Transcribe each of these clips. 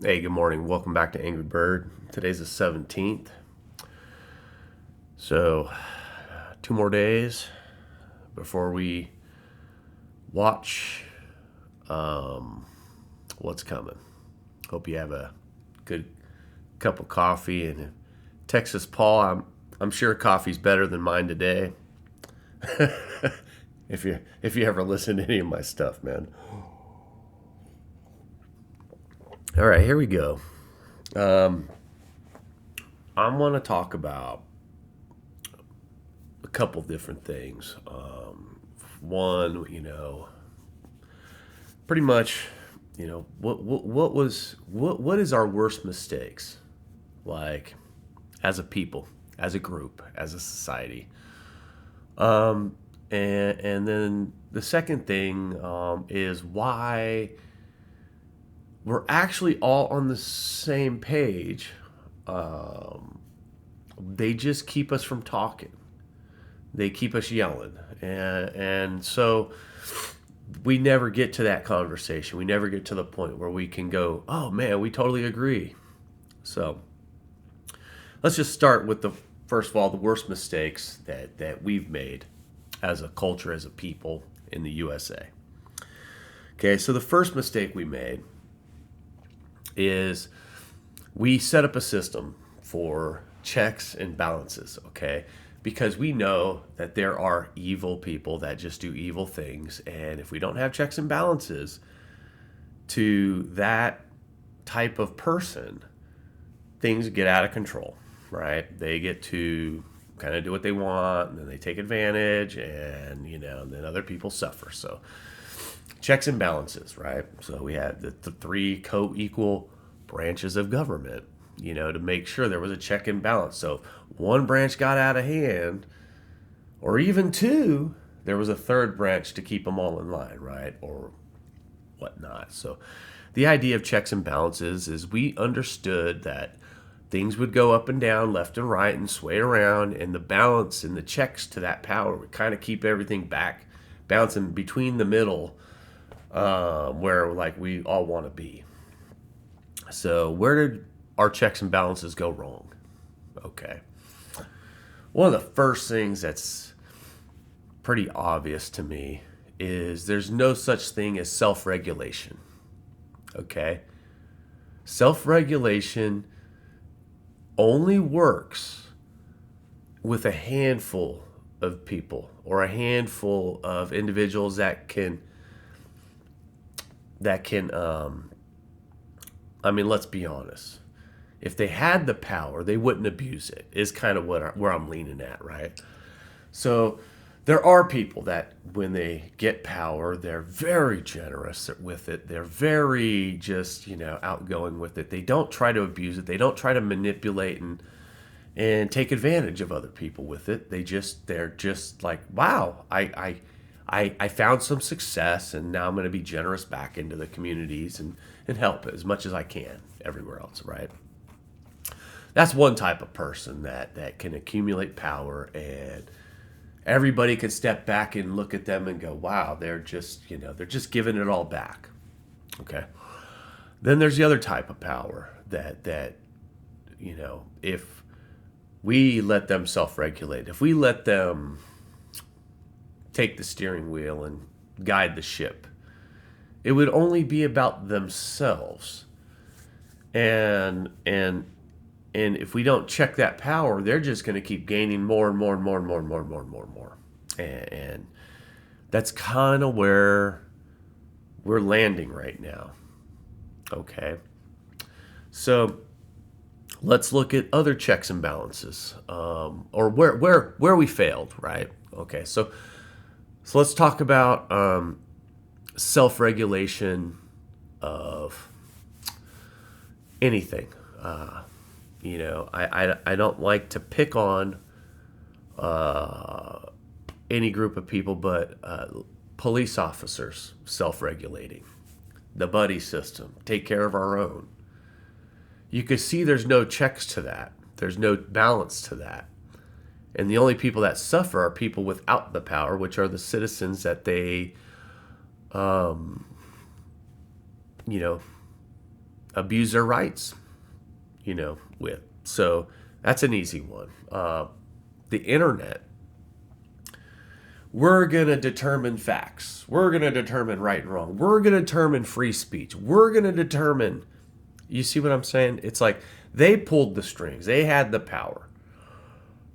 Hey, good morning. Welcome back to Angry Bird. Today's the 17th. So, 2 more days before we watch what's coming. Hope you have a good cup of coffee. And Texas Paul, I'm sure coffee's better than mine today. If you ever listen to any of my stuff, man. All right, here we go. I want to talk about a couple different things. One, pretty much, what is our worst mistakes, like as a people, as a group, as a society. And then the second thing is why we're actually all on the same page. Um, they just keep us from talking. They keep us yelling, and so we never get to that conversation. We never get to the point where we can go, oh man, we totally agree. So let's just start with the first of all the worst mistakes that we've made as a culture, as a people in the USA. Okay, so the first mistake we made is we set up a system for checks and balances, okay? Because we know that there are evil people that just do evil things. And if we don't have checks and balances to that type of person, things get out of control, right? They get to kind of do what they want, and then they take advantage, and, and then other people suffer. So, checks and balances, right? So, we had the three co equal branches of government, to make sure there was a check and balance. So, if one branch got out of hand, or even two, there was a third branch to keep them all in line, right? Or whatnot. So, the idea of checks and balances is we understood that things would go up and down, left and right, and sway around, and the balance and the checks to that power would kind of keep everything back, bouncing between the middle, where like we all want to be. So where did our checks and balances go wrong? Okay. One of the first things that's pretty obvious to me is there's no such thing as self-regulation. Okay? Self-regulation only works with a handful of people or a handful of individuals that can I mean, let's be honest. If they had the power, they wouldn't abuse it. Is kind of where I'm leaning at, right? So there are people that when they get power, they're very generous with it. They're very just, outgoing with it. They don't try to abuse it. They don't try to manipulate and take advantage of other people with it. They're just like, wow, I found some success, and now I'm going to be generous back into the communities and help as much as I can everywhere else, right? That's one type of person that can accumulate power, and everybody can step back and look at them and go, wow, they're just giving it all back. Okay. Then there's the other type of power that if we let them self-regulate, if we let them take the steering wheel and guide the ship, it would only be about themselves. And if we don't check that power, they're just going to keep gaining more and more and more and more and more and more and more and more. And that's kind of where we're landing right now. Okay. So let's look at other checks and balances, or where we failed, right? Okay. So let's talk about self-regulation of anything. I don't like to pick on any group of people, but police officers self-regulating, the buddy system, take care of our own. You can see there's no checks to that. There's no balance to that. And the only people that suffer are people without the power, which are the citizens that they, you know, abuse their rights, with. So that's an easy one. The internet. We're going to determine facts. We're going to determine right and wrong. We're going to determine free speech. We're going to determine, you see what I'm saying? It's like they pulled the strings. They had the power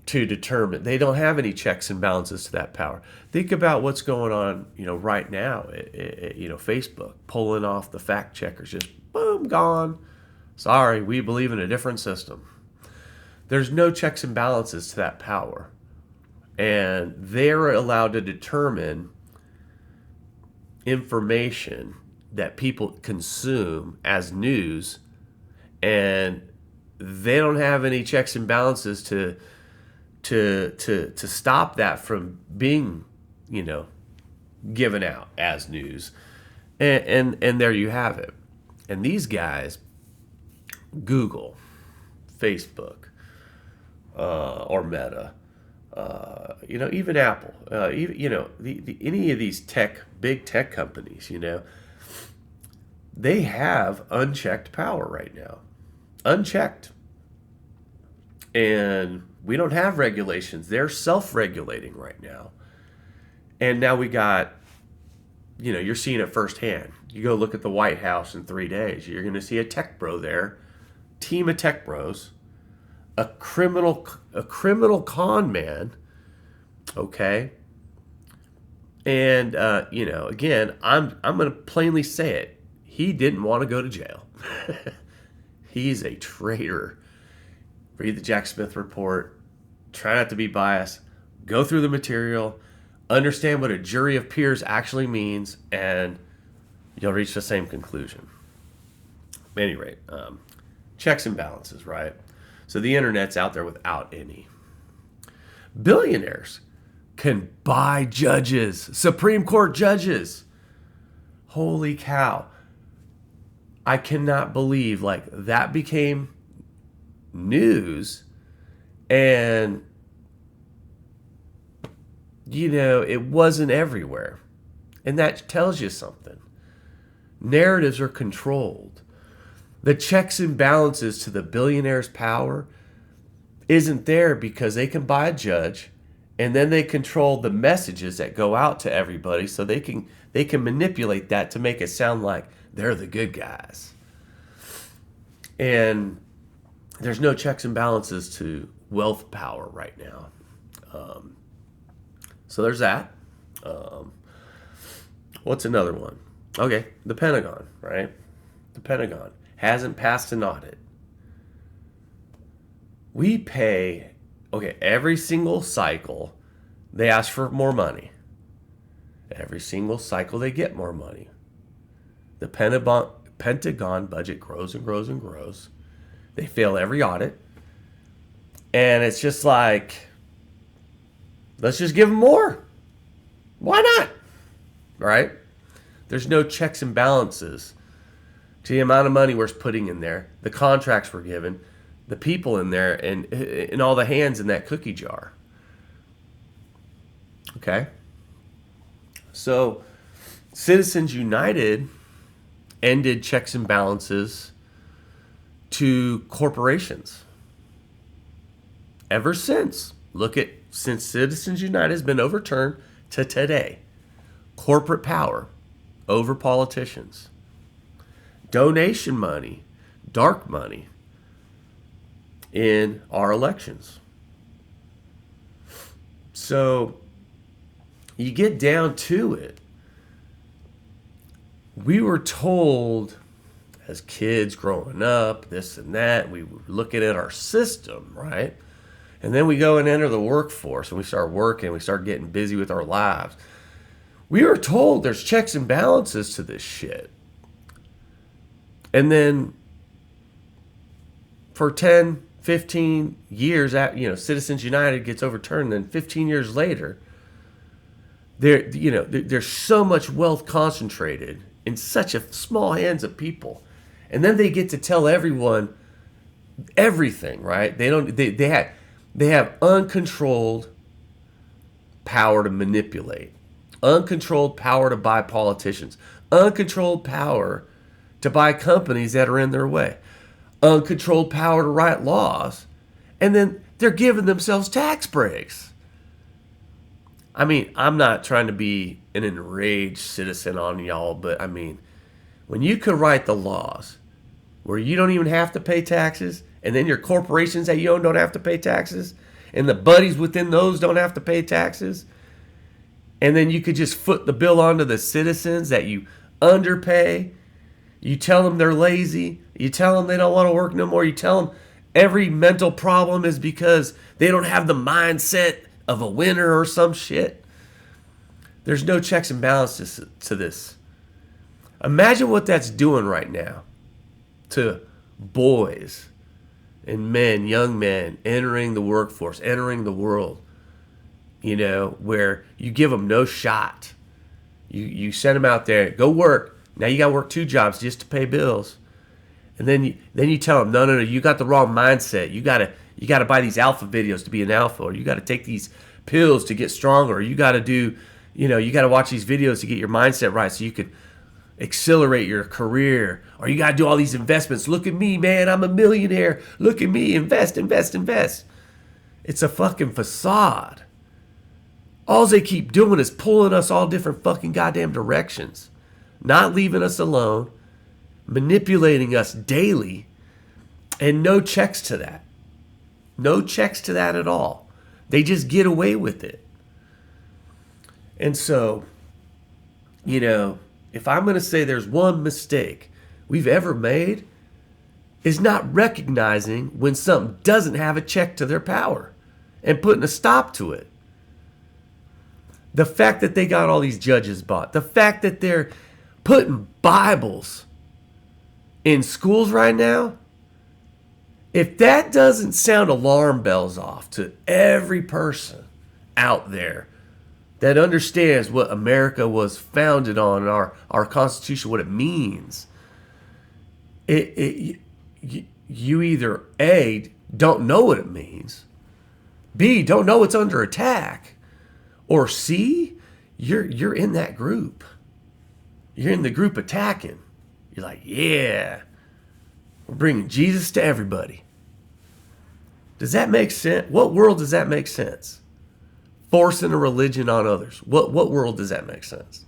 to determine. They don't have any checks and balances to that power. Think about what's going on, right now. Facebook pulling off the fact checkers, just boom, gone. Sorry, we believe in a different system. There's no checks and balances to that power. And they're allowed to determine information that people consume as news, and they don't have any checks and balances to stop that from being, given out as news. And there you have it. And these guys, Google, Facebook, or Meta, even Apple, any of these big tech companies, they have unchecked power right now, unchecked. And we don't have regulations. They're self-regulating right now. And now we got, you're seeing it firsthand. You go look at the White House in 3 days. You're going to see a tech bro there, team of tech bros, a criminal con man, okay? And, again, I'm going to plainly say it. He didn't want to go to jail. He's a traitor. Read the Jack Smith report. Try not to be biased. Go through the material. Understand what a jury of peers actually means, and you'll reach the same conclusion. At any rate, checks and balances, right? So the internet's out there without any. Billionaires can buy judges, Supreme Court judges. Holy cow. I cannot believe that became news, and it wasn't everywhere. And that tells you something. Narratives are controlled. The checks and balances to the billionaire's power isn't there because they can buy a judge, and then they control the messages that go out to everybody, so they can manipulate that to make it sound like they're the good guys. And there's no checks and balances to wealth power right now. So there's that. What's another one? Okay, the Pentagon, right? The Pentagon hasn't passed an audit. We pay, every single cycle, they ask for more money. Every single cycle, they get more money. The Pentagon budget grows and grows and grows. They fail every audit. And it's just like, let's just give them more. Why not? Right? There's no checks and balances to the amount of money we're putting in there, the contracts we're given, the people in there, and all the hands in that cookie jar. Okay? So, Citizens United ended checks and balances to corporations. Ever since Citizens United has been overturned to today, corporate power over politicians, donation money, dark money in our elections. So you get down to it. We were told as kids growing up, this and that, we were looking at our system, right? And then we go and enter the workforce and we start working, we start getting busy with our lives. We were told there's checks and balances to this shit. And then for 10, 15 years, Citizens United gets overturned, and then 15 years later, there's so much wealth concentrated in such a small hands of people. And then they get to tell everyone everything, right? They have uncontrolled power to manipulate, uncontrolled power to buy politicians, uncontrolled power to buy companies that are in their way, uncontrolled power to write laws, and then they're giving themselves tax breaks. I mean, I'm not trying to be an enraged citizen on y'all, but I mean, when you could write the laws where you don't even have to pay taxes, and then your corporations that you own don't have to pay taxes, and the buddies within those don't have to pay taxes, and then you could just foot the bill onto the citizens that you underpay. You tell them they're lazy. You tell them they don't want to work no more. You tell them every mental problem is because they don't have the mindset of a winner or some shit. There's no checks and balances to this. Imagine what that's doing right now to boys and men, young men entering the workforce, entering the world, where you give them no shot. You send them out there, go work. Now you got to work 2 jobs just to pay bills. And then you tell them, no, you got the wrong mindset. You got to buy these alpha videos to be an alpha, or you got to take these pills to get stronger, or you got to do, you got to watch these videos to get your mindset right so you can accelerate your career, or you got to do all these investments. Look at me, man, I'm a millionaire. Look at me, invest. It's a fucking facade. All they keep doing is pulling us all different fucking goddamn directions, not leaving us alone, manipulating us daily, and no checks to that. No checks to that at all. They just get away with it. And so, if I'm going to say there's one mistake we've ever made, is not recognizing when something doesn't have a check to their power and putting a stop to it. The fact that they got all these judges bought, the fact that they're putting Bibles in schools right now, if that doesn't sound alarm bells off to every person out there that understands what America was founded on, our Constitution, what it means, you either A, don't know what it means, B, don't know it's under attack, or C, you're in that group. You're in the group attacking. You're like, yeah, we're bringing Jesus to everybody. Does that make sense? What world does that make sense? Forcing a religion on others. What world does that make sense?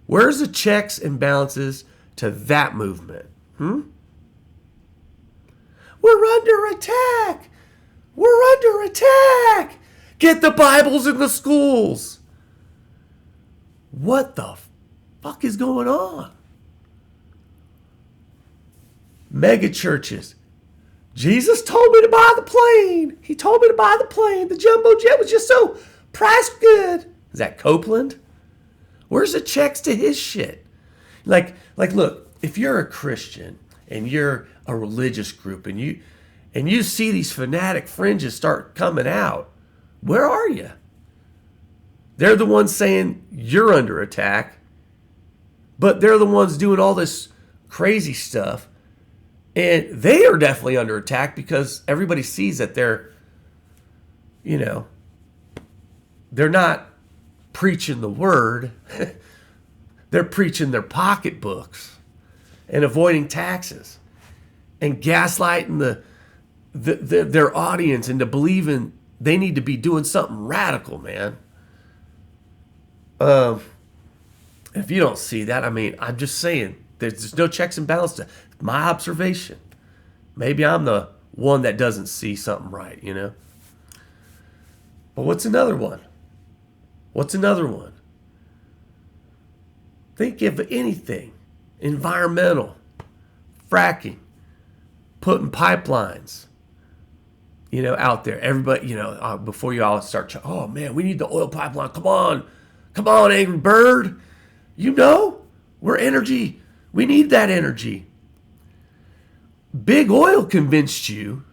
Where's the checks and balances to that movement? We're under attack. We're under attack. Get the Bibles in the schools. What the fuck is going on? Mega churches. Jesus told me to buy the plane. He told me to buy the plane. The jumbo jet was just so price good. Is that Copeland? Where's the checks to his shit? Like, look, if you're a Christian and you're a religious group and you see these fanatic fringes start coming out, where are you? They're the ones saying you're under attack, but they're the ones doing all this crazy stuff. And they are definitely under attack because everybody sees that they're not preaching the word. They're preaching their pocketbooks and avoiding taxes and gaslighting their audience into believing they need to be doing something radical, man. If you don't see that, I mean, I'm just saying, there's no checks and balances. My observation. Maybe I'm the one that doesn't see something right, But what's another one? Think of anything. Environmental. Fracking. Putting pipelines, out there. Everybody, before you all start, oh man, we need the oil pipeline. Come on, Angry Bird. We're energy. We need that energy. Big oil convinced you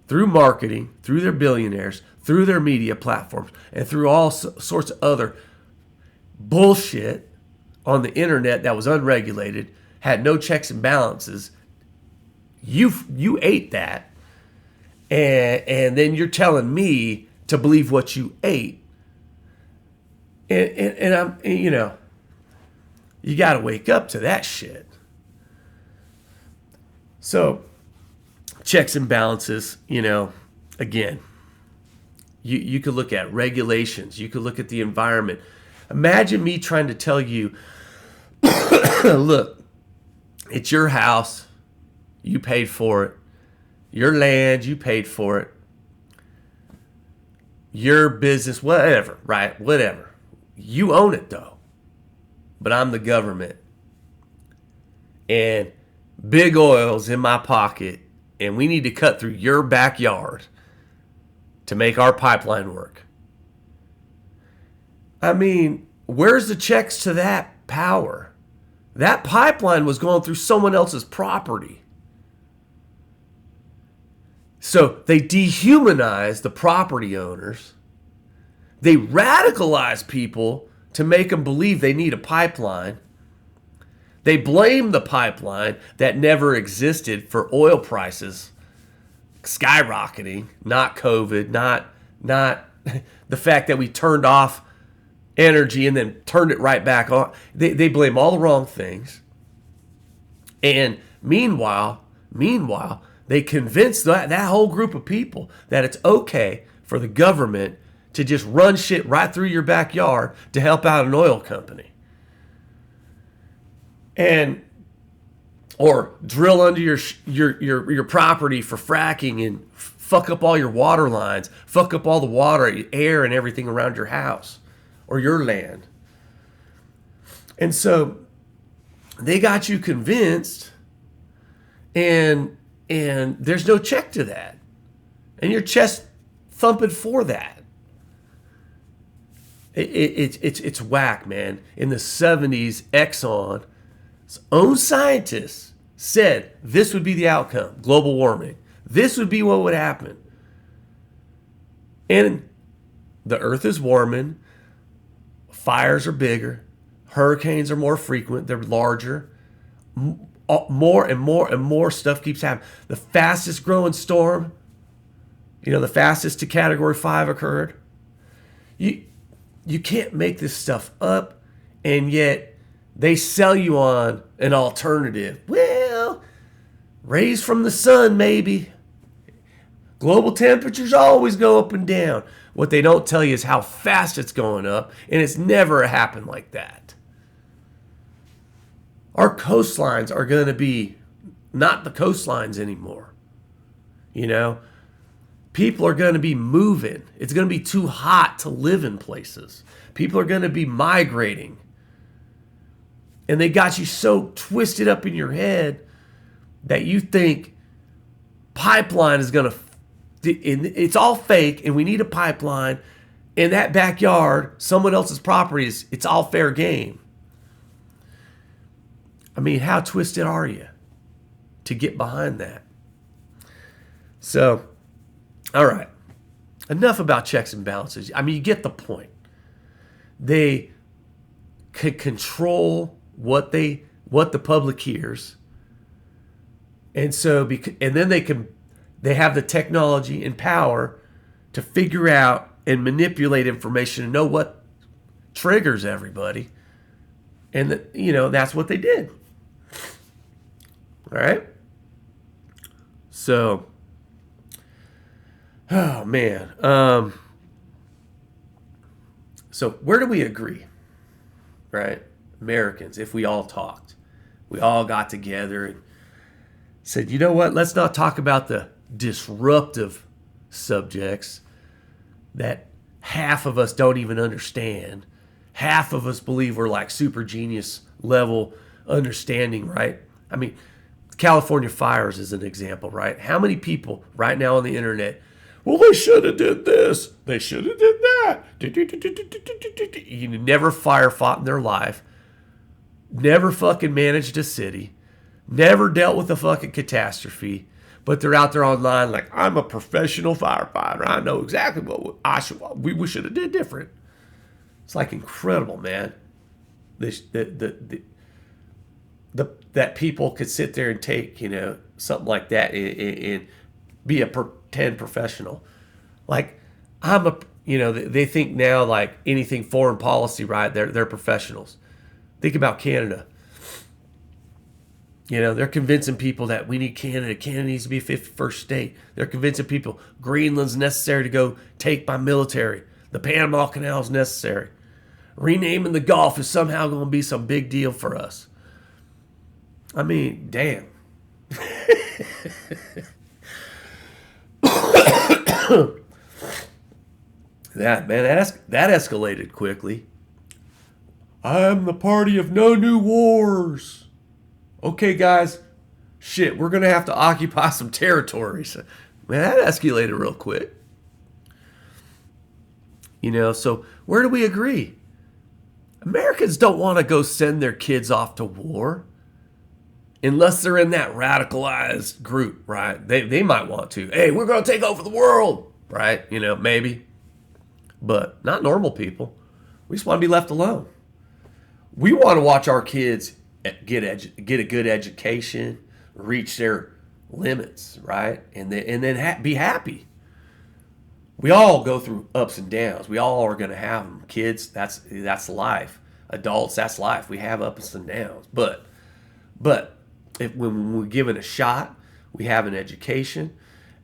through marketing, through their billionaires, through their media platforms, and through all sorts of other bullshit on the internet that was unregulated, had no checks and balances. You ate that, and then you're telling me to believe what you ate. And I'm, you got to wake up to that shit. So checks and balances, again, you could look at regulations. You could look at the environment. Imagine me trying to tell you, look, it's your house. You paid for it. Your land, you paid for it. Your business, whatever, right? Whatever. You own it though. But I'm the government. And big oil's in my pocket. And we need to cut through your backyard to make our pipeline work. I mean, where's the checks to that power? That pipeline was going through someone else's property. So they dehumanize the property owners. They radicalize people to make them believe they need a pipeline. They blame the pipeline that never existed for oil prices skyrocketing, not COVID, not the fact that we turned off energy and then turned it right back on. They blame all the wrong things. And meanwhile, they convince that whole group of people that it's okay for the government to just run shit right through your backyard to help out an oil company. Or drill under your property for fracking and fuck up all your water lines, fuck up all the water, air, and everything around your house or your land. And so they got you convinced, and there's no check to that. And your chest thumping for that. It's whack, man. In the 70s, Exxon's own scientists said this would be the outcome, global warming. This would be what would happen. And the earth is warming. Fires are bigger. Hurricanes are more frequent. They're larger. More and more stuff keeps happening. The fastest growing storm, the fastest to Category 5 occurred. You can't make this stuff up, and yet they sell you on an alternative. Well, rays from the sun, maybe. Global temperatures always go up and down. What they don't tell you is how fast it's going up, and it's never happened like that. Our coastlines are going to be not the coastlines anymore. People are going to be moving. It's going to be too hot to live in places. People are going to be migrating. And they got you so twisted up in your head that you think pipeline is going to, it's all fake and we need a pipeline. In that backyard, someone else's property, it's all fair game. I mean, how twisted are you to get behind that? So, all right. Enough about checks and balances. I mean, you get the point. They could control what the public hears. And so, and then they have the technology and power to figure out and manipulate information and know what triggers everybody. And that's what they did. All right. So, oh man. So where do we agree? Right? Americans, if we all talked, we all got together and said, you know what? Let's not talk about the disruptive subjects that half of us don't even understand. Half of us believe we're like super genius level understanding, right? I mean, California fires is an example, right? How many people right now on the internet, well, they should have did this. They should have did that. You never fire fought in their life. Never fucking managed a city. Never dealt with a fucking catastrophe. But they're out there online like, I'm a professional firefighter. I know exactly what we should have did different. It's like incredible, man. That people could sit there and take, something like that and be a pretend professional. Like, they think now like anything foreign policy, right? They're professionals. Think about Canada. They're convincing people that we need Canada. Canada needs to be a 51st state. They're convincing people Greenland's necessary to go take by military. The Panama Canal is necessary. Renaming the Gulf is somehow going to be some big deal for us. I mean, damn. That escalated quickly. I'm the party of no new wars. Okay, guys. Shit, we're going to have to occupy some territories. Man, that escalated real quick. So where do we agree? Americans don't want to go send their kids off to war unless they're in that radicalized group, right? They might want to. Hey, we're going to take over the world, right? Maybe. But not normal people. We just want to be left alone. We want to watch our kids get a good education, reach their limits, right? And then be happy. We all go through ups and downs. We all are going to have them. Kids, that's life. Adults, that's life. We have ups and downs. But when we're given a shot, we have an education,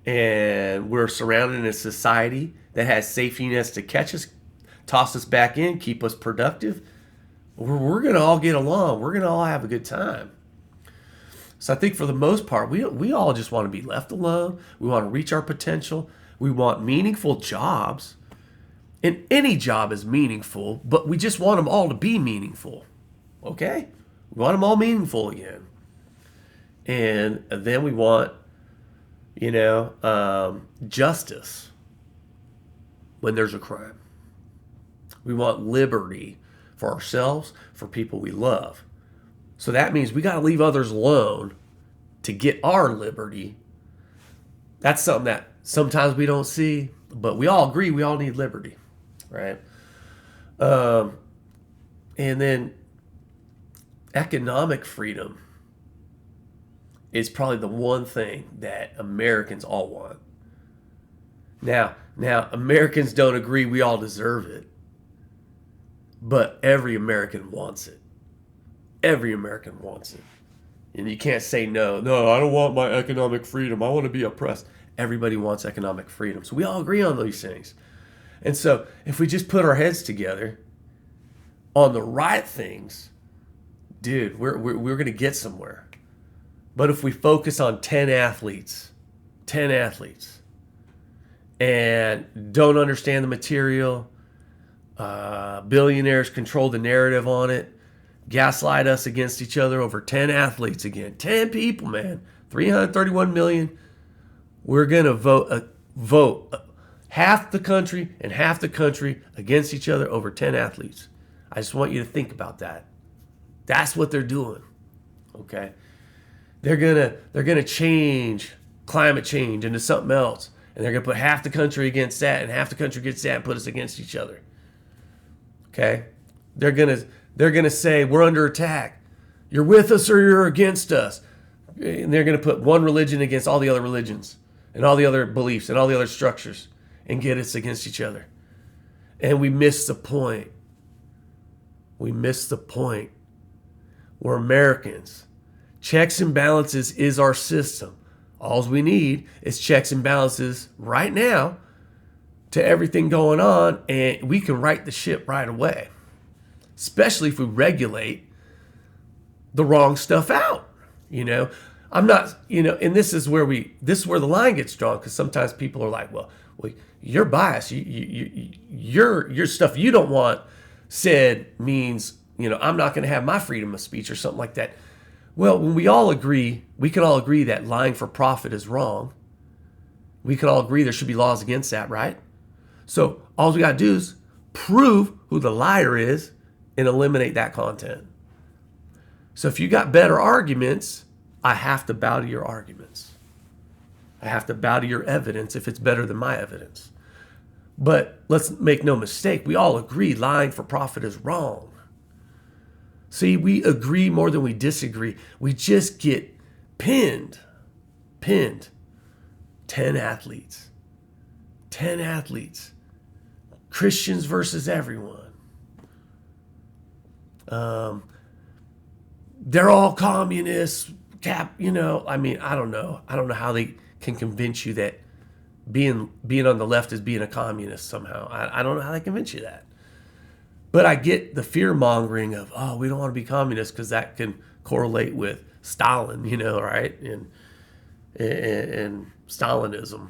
and we're surrounded in a society that has safety nets to catch us, toss us back in, keep us productive, we're going to all get along. We're going to all have a good time. So I think for the most part, we all just want to be left alone. We want to reach our potential. We want meaningful jobs. And any job is meaningful, but we just want them all to be meaningful. Okay? We want them all meaningful again. And then we want, justice when there's a crime. We want liberty for ourselves, for people we love. So that means we got to leave others alone to get our liberty. That's something that sometimes we don't see, but we all agree we all need liberty, right? And then economic freedom is probably the one thing that Americans all want. Now, Americans don't agree we all deserve it, but every American wants it. Every American wants it. And you can't say no, I don't want my economic freedom. I want to be oppressed. Everybody wants economic freedom. So we all agree on these things. And so if we just put our heads together on the right things, dude, we're going to get somewhere. But if we focus on 10 athletes, and don't understand the material, billionaires control the narrative on it, gaslight us against each other over 10 athletes again. 10 people, man. 331 million. We're going to vote half the country and half the country against each other over 10 athletes. I just want you to think about that. That's what they're doing. Okay? They're gonna change climate change into something else. And they're going to put half the country against that and half the country against that and put us against each other. Okay? They're going to say, we're under attack. You're with us or you're against us. And they're going to put one religion against all the other religions and all the other beliefs and all the other structures and get us against each other. And we miss the point. We miss the point. We're Americans. Checks and balances is our system. All we need is checks and balances right now to everything going on, and we can right the ship right away. Especially if we regulate the wrong stuff out. I'm not, and this is where the line gets drawn, because sometimes people are like, well, you're biased. Your stuff you don't want said means, I'm not going to have my freedom of speech or something like that. Well, when we can all agree that lying for profit is wrong. We can all agree there should be laws against that, right? So all we got to do is prove who the liar is and eliminate that content. So if you got better arguments, I have to bow to your arguments. I have to bow to your evidence if it's better than my evidence. But let's make no mistake, we all agree lying for profit is wrong. See, we agree more than we disagree. We just get pinned. 10 athletes. 10 athletes. Christians versus everyone. They're all communists. Cap, I mean, I don't know. I don't know how they can convince you that being on the left is being a communist somehow. I don't know how they convince you that. But I get the fear mongering of, oh, we don't want to be communists because that can correlate with Stalin, right? And Stalinism.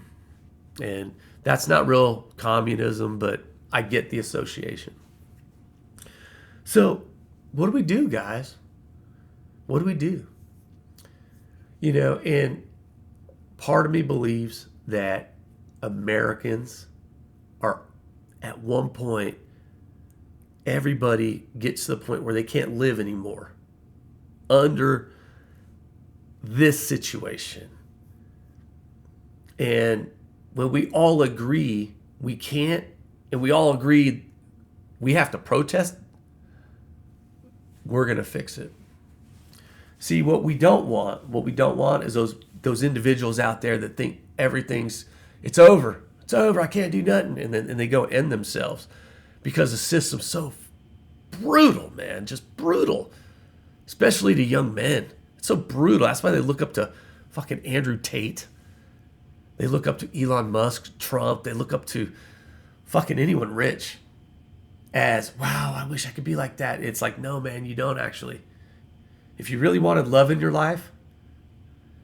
And that's not real communism, but I get the association. So what do we do, guys? What do we do? And part of me believes that Americans are, at one point, everybody gets to the point where they can't live anymore under this situation. And when we all agree we can't, and we all agree we have to protest, we're going to fix it. See, what we don't want is those individuals out there that think it's over, I can't do nothing, and they go end themselves because the system's so brutal, man, just brutal, especially to young men. It's so brutal. That's why they look up to fucking Andrew Tate. They look up to Elon Musk, Trump. They look up to fucking anyone rich as, wow, I wish I could be like that. It's like, no, man, you don't actually. If you really wanted love in your life,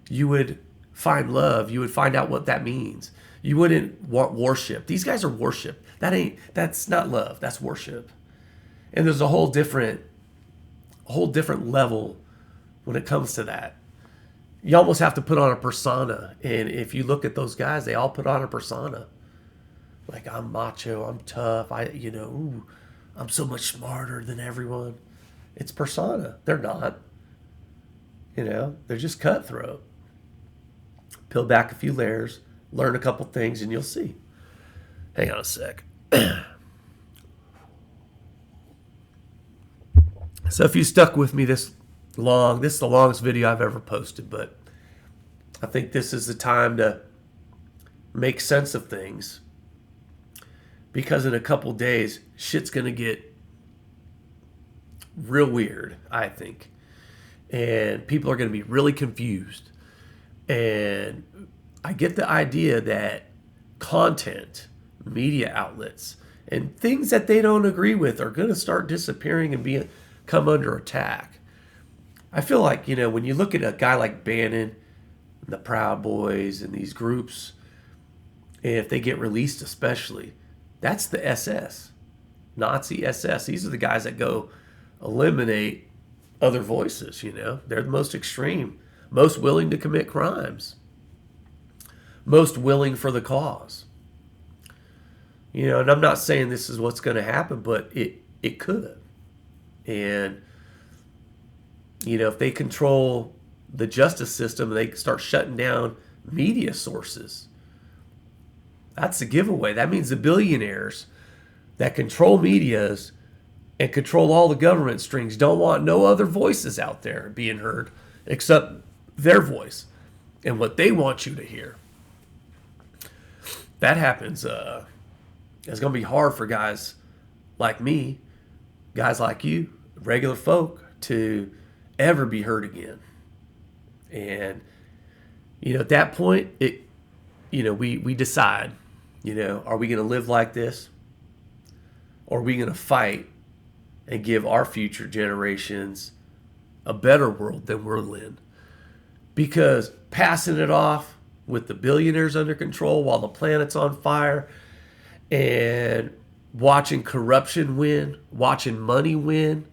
you would find love. You would find out what that means. You wouldn't want worship. These guys are worship. That's not love. That's worship. And there's a whole different level when it comes to that. You almost have to put on a persona. And if you look at those guys, they all put on a persona. Like, I'm macho, I'm tough, I'm so much smarter than everyone. It's persona. They're not. They're just cutthroat. Peel back a few layers, learn a couple things, and you'll see. Hang on a sec. So if you stuck with me this is the longest video I've ever posted, but I think this is the time to make sense of things, because in a couple days, shit's going to get real weird, I think. And people are going to be really confused. And I get the idea that content, media outlets, and things that they don't agree with are going to start disappearing and come under attack. I feel like, when you look at a guy like Bannon, and the Proud Boys, and these groups, and if they get released especially, that's the SS, Nazi SS. These are the guys that go eliminate other voices, They're the most extreme, most willing to commit crimes, most willing for the cause. And I'm not saying this is what's going to happen, but it could. And, if they control the justice system and they start shutting down media sources, that's a giveaway. That means the billionaires that control medias and control all the government strings don't want no other voices out there being heard except their voice and what they want you to hear. That happens. It's going to be hard for guys like me, guys like you, regular folk, to ever be heard again. And, at that point, we decide, are we going to live like this? Or are we going to fight and give our future generations a better world than we're in? Because passing it off with the billionaires under control while the planet's on fire, and watching corruption win, watching money win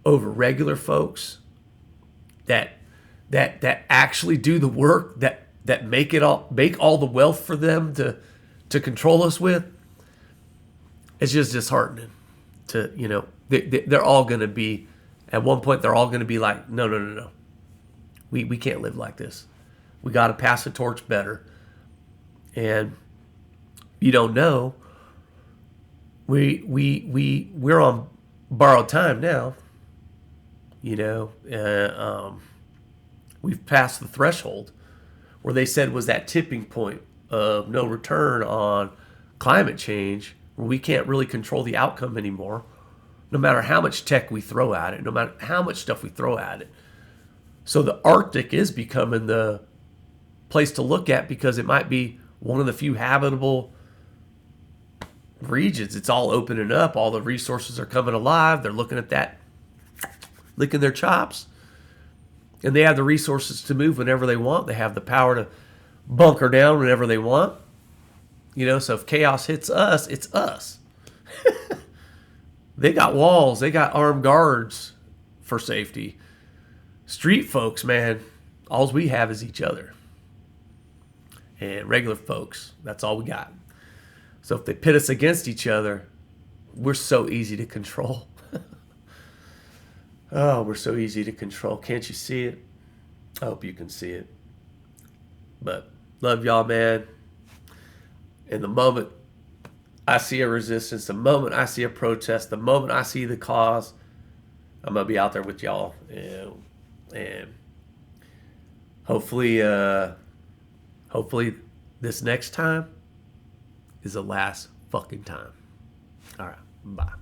over regular folks that actually do the work, that make all the wealth for them to control us with, it's just disheartening. They're all going to be, at one point, they're all going to be like, no. We can't live like this. We got to pass the torch better. And you don't know, we're on borrowed time now. We've passed the threshold where they said was that tipping point of no return on climate change, where we can't really control the outcome anymore, no matter how much tech we throw at it, no matter how much stuff we throw at it. So the Arctic is becoming the place to look at because it might be one of the few habitable regions. It's all opening up. All the resources are coming alive. They're looking at that, licking their chops. And they have the resources to move whenever they want. They have the power to bunker down whenever they want. So if chaos hits us, it's us. They got walls. They got armed guards for safety. Street folks, man, all we have is each other. And regular folks, that's all we got. So if they pit us against each other, we're so easy to control. Oh, we're so easy to control. Can't you see it? I hope you can see it. But love y'all, man. And the moment I see a resistance, the moment I see a protest, the moment I see the cause, I'm going to be out there with y'all. And hopefully this next time is the last fucking time. All right. Bye.